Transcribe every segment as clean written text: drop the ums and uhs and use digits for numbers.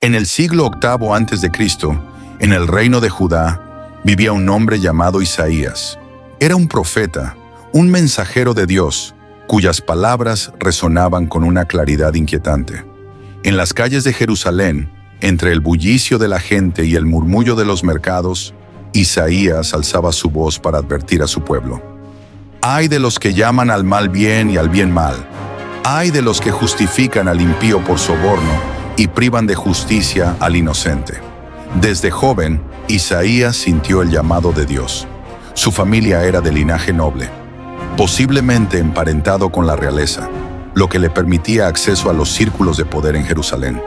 En el siglo VIII a.C., en el reino de Judá, vivía un hombre llamado Isaías. Era un profeta, un mensajero de Dios, cuyas palabras resonaban con una claridad inquietante. En las calles de Jerusalén, entre el bullicio de la gente y el murmullo de los mercados, Isaías alzaba su voz para advertir a su pueblo. «Ay de los que llaman al mal bien y al bien mal. Ay de los que justifican al impío por soborno y privan de justicia al inocente». Desde joven, Isaías sintió el llamado de Dios. Su familia era de linaje noble, posiblemente emparentado con la realeza, lo que le permitía acceso a los círculos de poder en Jerusalén.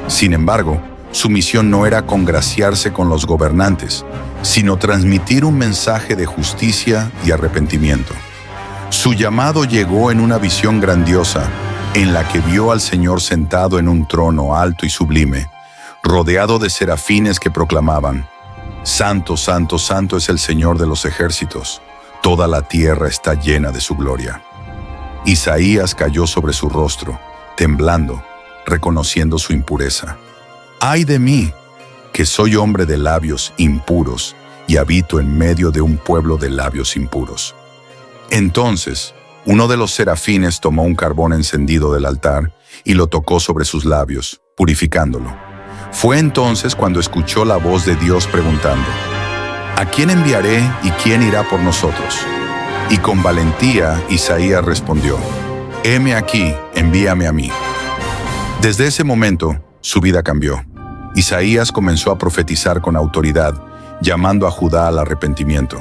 Sin embargo, su misión no era congraciarse con los gobernantes, sino transmitir un mensaje de justicia y arrepentimiento. Su llamado llegó en una visión grandiosa, en la que vio al Señor sentado en un trono alto y sublime, rodeado de serafines que proclamaban: «Santo, santo, santo es el Señor de los ejércitos, toda la tierra está llena de su gloria». Isaías cayó sobre su rostro, temblando, reconociendo su impureza. «¡Ay de mí, que soy hombre de labios impuros y habito en medio de un pueblo de labios impuros!». Entonces, uno de los serafines tomó un carbón encendido del altar y lo tocó sobre sus labios, purificándolo. Fue entonces cuando escuchó la voz de Dios preguntando: «¿A quién enviaré y quién irá por nosotros?». Y con valentía Isaías respondió: «Heme aquí, envíame a mí». Desde ese momento, su vida cambió. Isaías comenzó a profetizar con autoridad, llamando a Judá al arrepentimiento.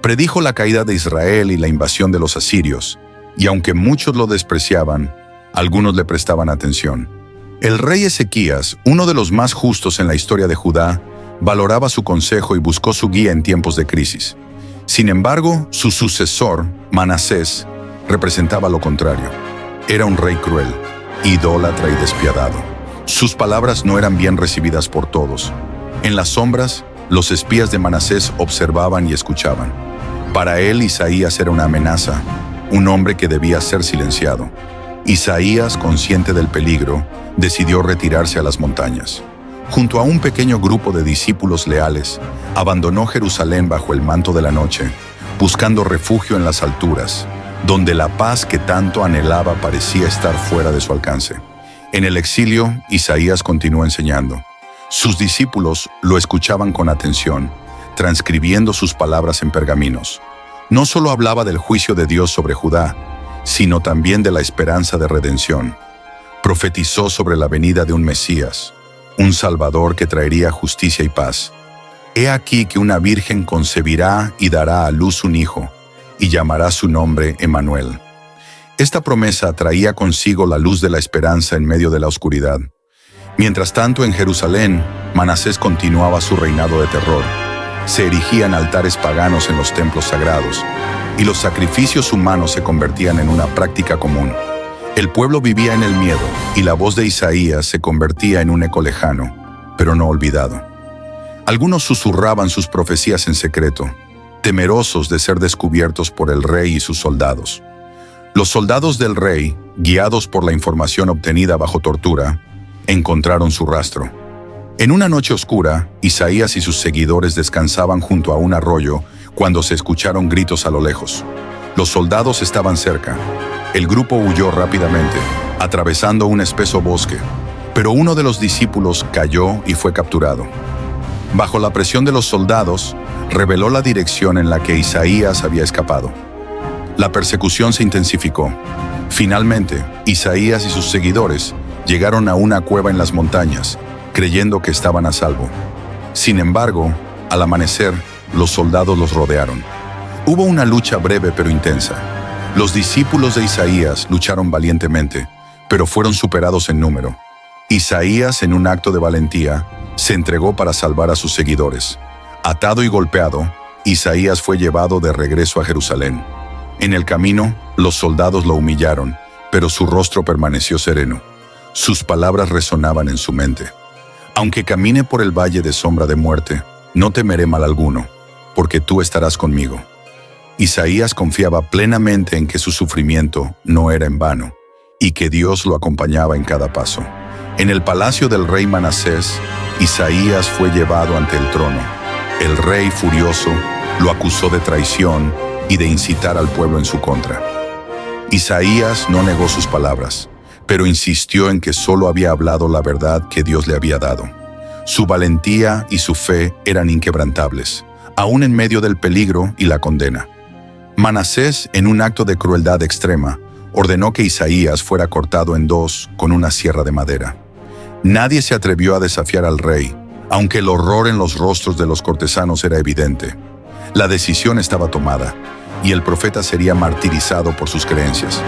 Predijo la caída de Israel y la invasión de los asirios, y aunque muchos lo despreciaban, algunos le prestaban atención. El rey Ezequías, uno de los más justos en la historia de Judá, valoraba su consejo y buscó su guía en tiempos de crisis. Sin embargo, su sucesor, Manasés, representaba lo contrario. Era un rey cruel, idólatra y despiadado. Sus palabras no eran bien recibidas por todos. En las sombras, los espías de Manasés observaban y escuchaban. Para él, Isaías era una amenaza, un hombre que debía ser silenciado. Isaías, consciente del peligro, decidió retirarse a las montañas. Junto a un pequeño grupo de discípulos leales, abandonó Jerusalén bajo el manto de la noche, buscando refugio en las alturas, donde la paz que tanto anhelaba parecía estar fuera de su alcance. En el exilio, Isaías continuó enseñando. Sus discípulos lo escuchaban con atención, transcribiendo sus palabras en pergaminos. No solo hablaba del juicio de Dios sobre Judá, sino también de la esperanza de redención. Profetizó sobre la venida de un Mesías, un Salvador que traería justicia y paz. «He aquí que una virgen concebirá y dará a luz un hijo, y llamará su nombre Emmanuel». Esta promesa traía consigo la luz de la esperanza en medio de la oscuridad. Mientras tanto, en Jerusalén, Manasés continuaba su reinado de terror. Se erigían altares paganos en los templos sagrados, y los sacrificios humanos se convertían en una práctica común. El pueblo vivía en el miedo, y la voz de Isaías se convertía en un eco lejano, pero no olvidado. Algunos susurraban sus profecías en secreto, temerosos de ser descubiertos por el rey y sus soldados. Los soldados del rey, guiados por la información obtenida bajo tortura, encontraron su rastro. En una noche oscura, Isaías y sus seguidores descansaban junto a un arroyo cuando se escucharon gritos a lo lejos. Los soldados estaban cerca. El grupo huyó rápidamente, atravesando un espeso bosque, pero uno de los discípulos cayó y fue capturado. Bajo la presión de los soldados, reveló la dirección en la que Isaías había escapado. La persecución se intensificó. Finalmente, Isaías y sus seguidores llegaron a una cueva en las montañas, creyendo que estaban a salvo. Sin embargo, al amanecer, los soldados los rodearon. Hubo una lucha breve pero intensa. Los discípulos de Isaías lucharon valientemente, pero fueron superados en número. Isaías, en un acto de valentía, se entregó para salvar a sus seguidores. Atado y golpeado, Isaías fue llevado de regreso a Jerusalén. En el camino, los soldados lo humillaron, pero su rostro permaneció sereno. Sus palabras resonaban en su mente. Aunque camine por el valle de sombra de muerte, no temeré mal alguno, porque tú estarás conmigo. Isaías confiaba plenamente en que su sufrimiento no era en vano, y que Dios lo acompañaba en cada paso. En el palacio del rey Manasés, Isaías fue llevado ante el trono. El rey, furioso, lo acusó de traición y de incitar al pueblo en su contra. Isaías no negó sus palabras, pero insistió en que solo había hablado la verdad que Dios le había dado. Su valentía y su fe eran inquebrantables, aún en medio del peligro y la condena. Manasés, en un acto de crueldad extrema, ordenó que Isaías fuera cortado en dos con una sierra de madera. Nadie se atrevió a desafiar al rey, aunque el horror en los rostros de los cortesanos era evidente. La decisión estaba tomada, y el profeta sería martirizado por sus creencias.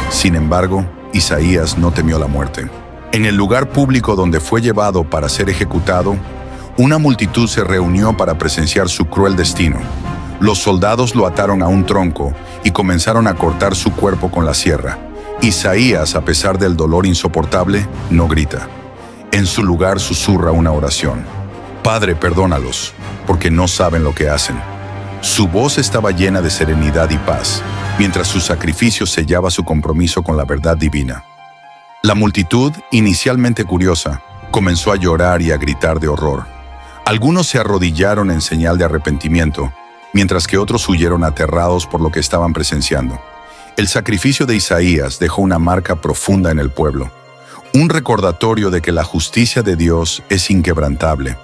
Sin embargo, Isaías no temió la muerte. En el lugar público donde fue llevado para ser ejecutado, una multitud se reunió para presenciar su cruel destino. Los soldados lo ataron a un tronco y comenzaron a cortar su cuerpo con la sierra. Isaías, a pesar del dolor insoportable, no grita. En su lugar susurra una oración. Padre, perdónalos, porque no saben lo que hacen. Su voz estaba llena de serenidad y paz, mientras su sacrificio sellaba su compromiso con la verdad divina. La multitud, inicialmente curiosa, comenzó a llorar y a gritar de horror. Algunos se arrodillaron en señal de arrepentimiento, mientras que otros huyeron aterrados por lo que estaban presenciando. El sacrificio de Isaías dejó una marca profunda en el pueblo, un recordatorio de que la justicia de Dios es inquebrantable,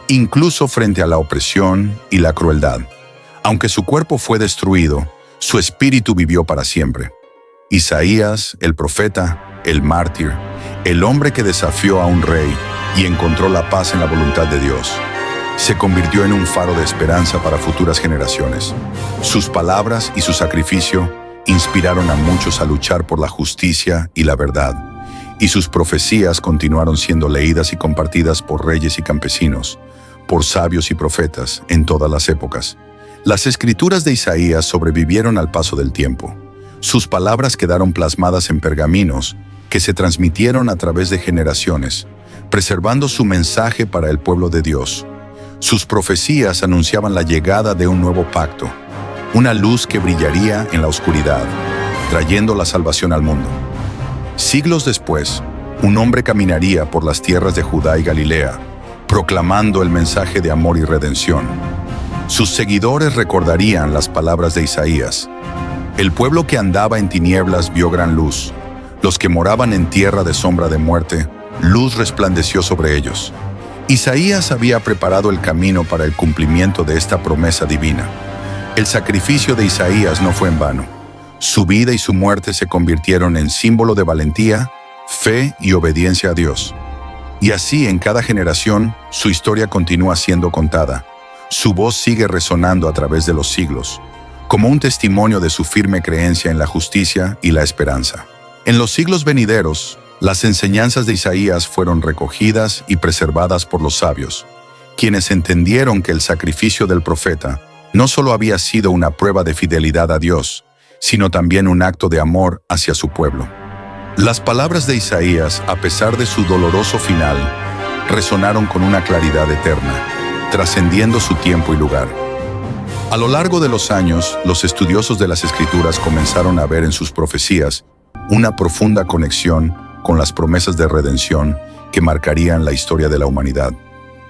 incluso frente a la opresión y la crueldad. Aunque su cuerpo fue destruido, su espíritu vivió para siempre. Isaías, el profeta, el mártir, el hombre que desafió a un rey y encontró la paz en la voluntad de Dios, se convirtió en un faro de esperanza para futuras generaciones. Sus palabras y su sacrificio inspiraron a muchos a luchar por la justicia y la verdad, y sus profecías continuaron siendo leídas y compartidas por reyes y campesinos, por sabios y profetas en todas las épocas. Las escrituras de Isaías sobrevivieron al paso del tiempo. Sus palabras quedaron plasmadas en pergaminos que se transmitieron a través de generaciones, preservando su mensaje para el pueblo de Dios. Sus profecías anunciaban la llegada de un nuevo pacto, una luz que brillaría en la oscuridad, trayendo la salvación al mundo. Siglos después, un hombre caminaría por las tierras de Judá y Galilea, proclamando el mensaje de amor y redención. Sus seguidores recordarían las palabras de Isaías. El pueblo que andaba en tinieblas vio gran luz. Los que moraban en tierra de sombra de muerte, luz resplandeció sobre ellos. Isaías había preparado el camino para el cumplimiento de esta promesa divina. El sacrificio de Isaías no fue en vano. Su vida y su muerte se convirtieron en símbolo de valentía, fe y obediencia a Dios. Y así en cada generación, su historia continúa siendo contada. Su voz sigue resonando a través de los siglos, como un testimonio de su firme creencia en la justicia y la esperanza. En los siglos venideros, las enseñanzas de Isaías fueron recogidas y preservadas por los sabios, quienes entendieron que el sacrificio del profeta no solo había sido una prueba de fidelidad a Dios, sino también un acto de amor hacia su pueblo. Las palabras de Isaías, a pesar de su doloroso final, resonaron con una claridad eterna, trascendiendo su tiempo y lugar. A lo largo de los años, los estudiosos de las Escrituras comenzaron a ver en sus profecías una profunda conexión con las promesas de redención que marcarían la historia de la humanidad.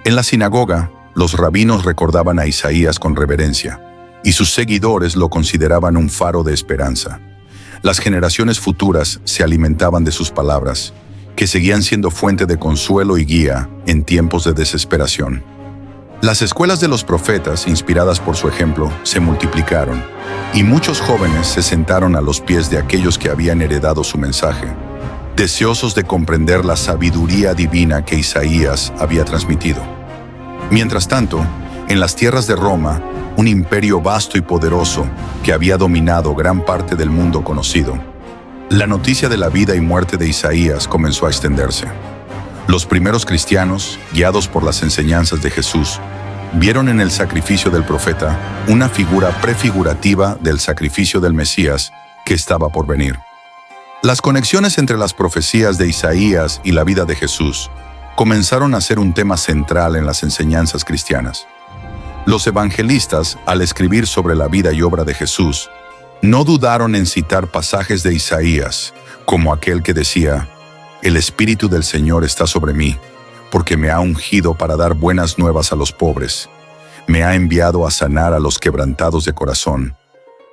En la sinagoga, los rabinos recordaban a Isaías con reverencia, y sus seguidores lo consideraban un faro de esperanza. Las generaciones futuras se alimentaban de sus palabras, que seguían siendo fuente de consuelo y guía en tiempos de desesperación. Las escuelas de los profetas, inspiradas por su ejemplo, se multiplicaron, y muchos jóvenes se sentaron a los pies de aquellos que habían heredado su mensaje, deseosos de comprender la sabiduría divina que Isaías había transmitido. Mientras tanto, en las tierras de Roma, un imperio vasto y poderoso que había dominado gran parte del mundo conocido, la noticia de la vida y muerte de Isaías comenzó a extenderse. Los primeros cristianos, guiados por las enseñanzas de Jesús, vieron en el sacrificio del profeta una figura prefigurativa del sacrificio del Mesías que estaba por venir. Las conexiones entre las profecías de Isaías y la vida de Jesús comenzaron a ser un tema central en las enseñanzas cristianas. Los evangelistas, al escribir sobre la vida y obra de Jesús, no dudaron en citar pasajes de Isaías, como aquel que decía: El Espíritu del Señor está sobre mí, porque me ha ungido para dar buenas nuevas a los pobres. Me ha enviado a sanar a los quebrantados de corazón,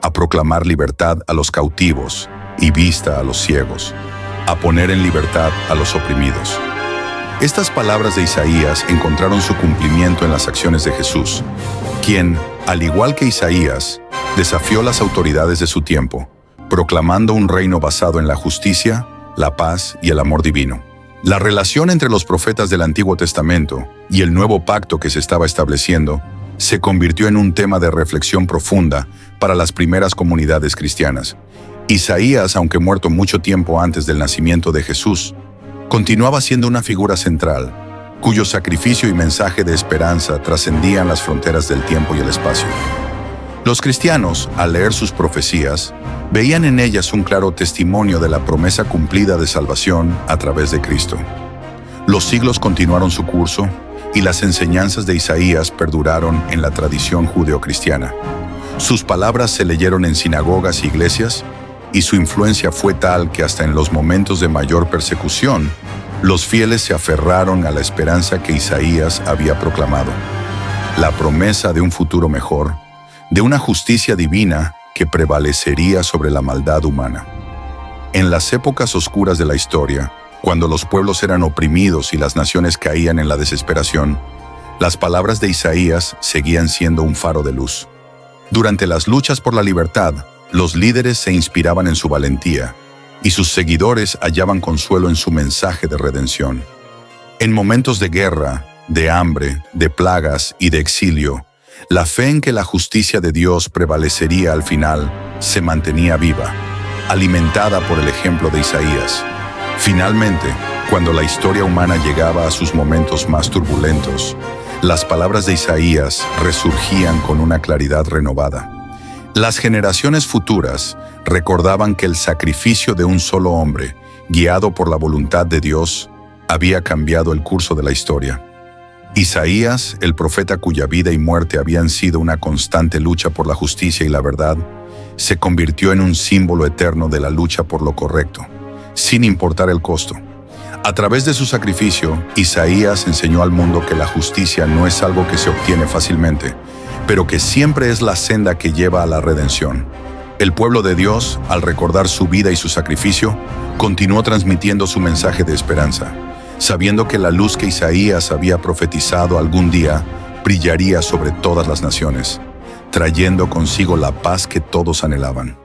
a proclamar libertad a los cautivos y vista a los ciegos, a poner en libertad a los oprimidos. Estas palabras de Isaías encontraron su cumplimiento en las acciones de Jesús, quien, al igual que Isaías, desafió las autoridades de su tiempo, proclamando un reino basado en la justicia, la paz y el amor divino. La relación entre los profetas del Antiguo Testamento y el nuevo pacto que se estaba estableciendo se convirtió en un tema de reflexión profunda para las primeras comunidades cristianas. Isaías, aunque muerto mucho tiempo antes del nacimiento de Jesús, continuaba siendo una figura central, cuyo sacrificio y mensaje de esperanza trascendían las fronteras del tiempo y el espacio. Los cristianos, al leer sus profecías, veían en ellas un claro testimonio de la promesa cumplida de salvación a través de Cristo. Los siglos continuaron su curso y las enseñanzas de Isaías perduraron en la tradición judeocristiana. Sus palabras se leyeron en sinagogas e iglesias, y su influencia fue tal que hasta en los momentos de mayor persecución, los fieles se aferraron a la esperanza que Isaías había proclamado. La promesa de un futuro mejor, de una justicia divina que prevalecería sobre la maldad humana. En las épocas oscuras de la historia, cuando los pueblos eran oprimidos y las naciones caían en la desesperación, las palabras de Isaías seguían siendo un faro de luz. Durante las luchas por la libertad, los líderes se inspiraban en su valentía, y sus seguidores hallaban consuelo en su mensaje de redención. En momentos de guerra, de hambre, de plagas y de exilio, la fe en que la justicia de Dios prevalecería al final se mantenía viva, alimentada por el ejemplo de Isaías. Finalmente, cuando la historia humana llegaba a sus momentos más turbulentos, las palabras de Isaías resurgían con una claridad renovada. Las generaciones futuras recordaban que el sacrificio de un solo hombre, guiado por la voluntad de Dios, había cambiado el curso de la historia. Isaías, el profeta cuya vida y muerte habían sido una constante lucha por la justicia y la verdad, se convirtió en un símbolo eterno de la lucha por lo correcto, sin importar el costo. A través de su sacrificio, Isaías enseñó al mundo que la justicia no es algo que se obtiene fácilmente, pero que siempre es la senda que lleva a la redención. El pueblo de Dios, al recordar su vida y su sacrificio, continuó transmitiendo su mensaje de esperanza, sabiendo que la luz que Isaías había profetizado algún día brillaría sobre todas las naciones, trayendo consigo la paz que todos anhelaban.